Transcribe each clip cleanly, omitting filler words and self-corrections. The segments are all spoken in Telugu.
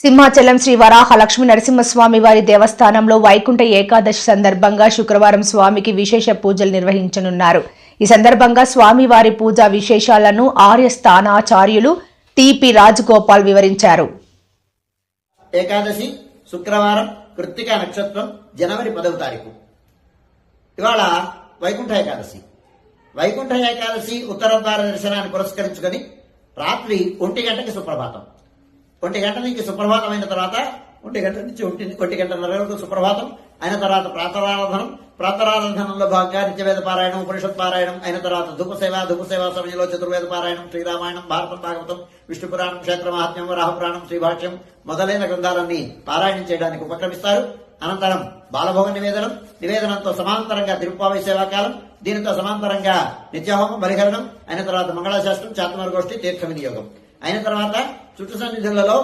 సింహాచలం శ్రీ వరాహ లక్ష్మీ నరసింహస్వామి వారి దేవస్థానంలో వైకుంఠ ఏకాదశి సందర్భంగా శుక్రవారం స్వామికి విశేష పూజలు నిర్వహించనున్నారు. ఈ సందర్భంగా స్వామివారి పూజా విశేషాలను ఆర్య స్థానాచార్యులు టిపి రాజగోపాల్ వివరించారు. ఏకాదశి శుక్రవారం కృత్తికా నక్షత్రం జనవరి 10వ తారీఖు. ఇవాళ వైకుంఠ ఏకాదశి. వైకుంఠ ఏకాదశి ఉత్తర ద్వార దర్శనాన్ని పురస్కరించుకొని రాత్రి 1 గంటకి సుప్రభాతం. 1 గంట నుంచి సుప్రభాతం అయిన తర్వాత 1 గంట నుంచి 1 గంటన్నర వరకు సుప్రభాతం అయిన తర్వాత ప్రాతరారాధనంలో భాగంగా నిత్యవేద పారాయణం, ఉపనిషత్ పారాయణం అయిన తర్వాత ధూపసేవ సమయంలో చతుర్వేద పారాయణం, శ్రీరామాయణం, భారతం, భాగవతం, విష్ణు పురాణం, క్షేత్ర మహాత్మ్యం, రాహపురాణం, శ్రీభాష్యం మొదలైన గ్రంథాలన్నీ పారాయణం చేయడానికి ఉపక్రమిస్తారు. అనంతరం బాలభోగ నివేదనంతో సమాంతరంగా తిరుప్పావై సేవాకాలం, దీనితో సమాంతరంగా నిత్యహోమం, బలిహరణం అయిన తర్వాత మంగళాశాస్త్రం, చాతుర్మార్గోష్ఠి, తీర్థ వినియోగం అయిన తర్వాత చుట్టు సన్నిధులలో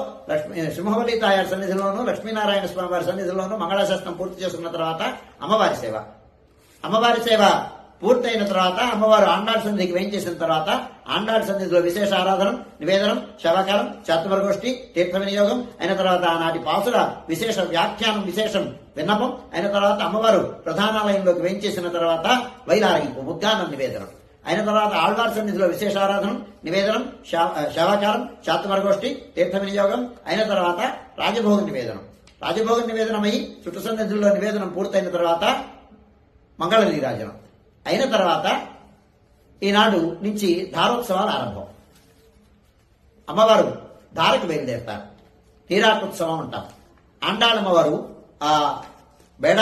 సింహవల్లి తాయారు సన్నిధిలోను, లక్ష్మీనారాయణ స్వామి వారి సన్నిధిలోను మంగళాశాస్త్రం పూర్తి చేసుకున్న తర్వాత అమ్మవారి సేవ పూర్తయిన తర్వాత అమ్మవారు ఆండాళ్ సన్నిధికి వేయించేసిన తర్వాత ఆండాళ్ సన్నిధిలో విశేష ఆరాధన, నివేదనం, శవకాలం, చాతుర్మార్గోష్ఠి, తీర్థ వినియోగం అయిన తర్వాత ఆనాటి పాసుల విశేష వ్యాఖ్యానం, విశేషం విన్నపం అయిన తర్వాత అమ్మవారు ప్రధానాలయంలోకి వేయించేసిన తర్వాత వైలారగింపు, ముద్గానం, నివేదనం అయిన తర్వాత ఆళ్వార్ సన్నిధిలో విశేష ఆరాధన, నివేదనం, శవకాలం, చాతుర్మార్గోష్ఠి, తీర్థ వినియోగం అయిన తర్వాత రాజభోగ నివేదనమై చుట్టు సన్నిధుల్లో నివేదనం పూర్తయిన తర్వాత మంగళ నీరాజనం అయిన తర్వాత ఈనాడు నుంచి ధారోత్సవాలు ఆరంభం. అమ్మవారు ధారకు బయలుదేరుతారు. తీరాటోత్సవం అంటాం. ఆండాళమ్మవారు ఆ బేడ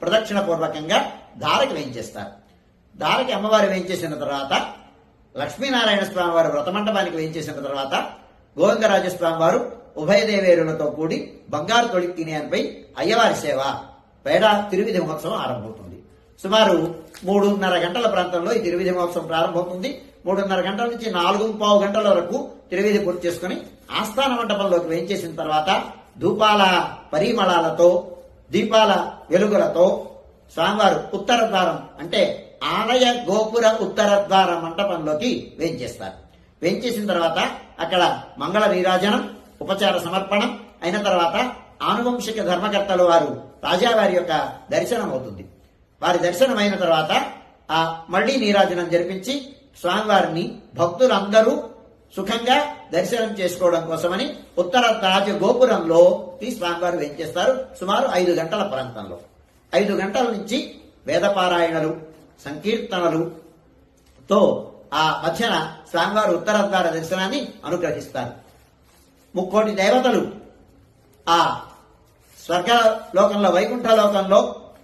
ప్రదక్షిణ పూర్వకంగా ధారకి వేయించేస్తారు. ధారకి అమ్మవారు వేయించేసిన తర్వాత లక్ష్మీనారాయణ స్వామి వారు వ్రతమండపానికి వేయించేసిన తర్వాత గోవిందరాజస్వామి వారు ఉభయ దేవేరులతో కూడి బంగారు తొడిక్కినిపై అయ్యవారి సేవ బేడ తిరువిధి మహోత్సవం ఆరంభమవుతుంది. సుమారు 3:30 గంటల ప్రాంతంలో ఈ తిరువిధి మహోత్సవం ప్రారంభమవుతుంది. 3:30 గంటల నుంచి 4:15 గంటల వరకు తిరువిధి పూర్తి చేసుకుని ఆస్థాన మండపంలోకి వేయించేసిన తర్వాత ధూపాల పరిమళాలతో, దీపాల వెలుగులతో స్వామివారు ఉత్తర ద్వారం అంటే ఆలయ గోపుర ఉత్తర ద్వార మండపంలోకి వేయించేస్తారు. వేయించేసిన తర్వాత అక్కడ మంగళ నీరాజనం, ఉపచార సమర్పణం అయిన తర్వాత ఆనువంశిక ధర్మకర్తలు వారు రాజావారి యొక్క దర్శనం అవుతుంది. వారి దర్శనం అయిన తర్వాత ఆ మళ్లీ నీరాజనం జరిపించి స్వామివారిని భక్తులందరూ సుఖంగా దర్శనం చేసుకోవడం కోసమని ఉత్తర రాజ గోపురంలో ఈ స్వామివారు వేయించేస్తారు. సుమారు 5 గంటల ప్రాంతంలో 5 గంటల నుంచి వేదపారాయణలు, సంకీర్తనలుతో ఆ మధ్యన స్వామివారు ఉత్తర ద్వార దర్శనాన్ని అనుగ్రహిస్తారు. 3 కోటి దేవతలు ఆ స్వర్గలోకంలో, వైకుంఠ లోకంలో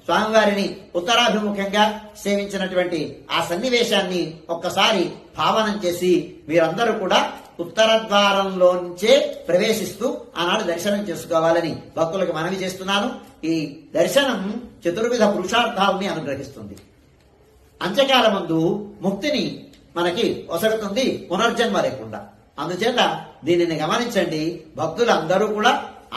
స్వామివారిని ఉత్తరాభిముఖంగా సేవించినటువంటి ఆ సన్నివేశాన్ని ఒక్కసారి భావనం చేసి మీరందరూ కూడా ఉత్తర ద్వారంలో నుంచే ప్రవేశిస్తూ ఆనాడు దర్శనం చేసుకోవాలని భక్తులకు మనవి చేస్తున్నాను. ఈ దర్శనం చతుర్విధ పురుషార్థాలని అనుగ్రహిస్తుంది. అంత్యకాలమందు ముక్తిని మనకి ఒసగుతుంది, పునర్జన్మ లేకుండా. అందుచేత దీనిని గమనించండి. భక్తులందరూ కూడా,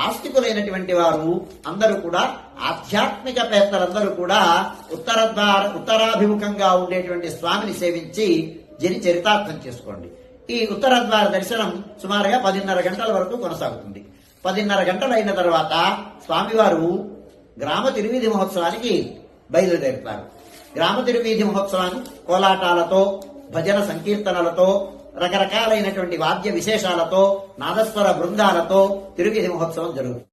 ఆస్తికులైనటువంటి వారు అందరూ కూడా, ఆధ్యాత్మిక పేత్తలందరూ కూడా ఉత్తరాభిముఖంగా ఉండేటువంటి స్వామిని సేవించి చరితార్థం చేసుకోండి. ఈ ఉత్తర ద్వార దర్శనం సుమారుగా 10:30 గంటల వరకు కొనసాగుతుంది. 10:30 గంటలు అయిన తర్వాత స్వామివారు గ్రామ తిరువీధి మహోత్సవానికి బయలుదేరుతారు. గ్రామ తిరువీధి మహోత్సవాన్ని కోలాటాలతో, భజన సంకీర్తనలతో, రకరకాలైనటువంటి వాద్య విశేషాలతో, నాదస్వర బృందాలతో తిరువీధి మహోత్సవం జరుగుతుంది.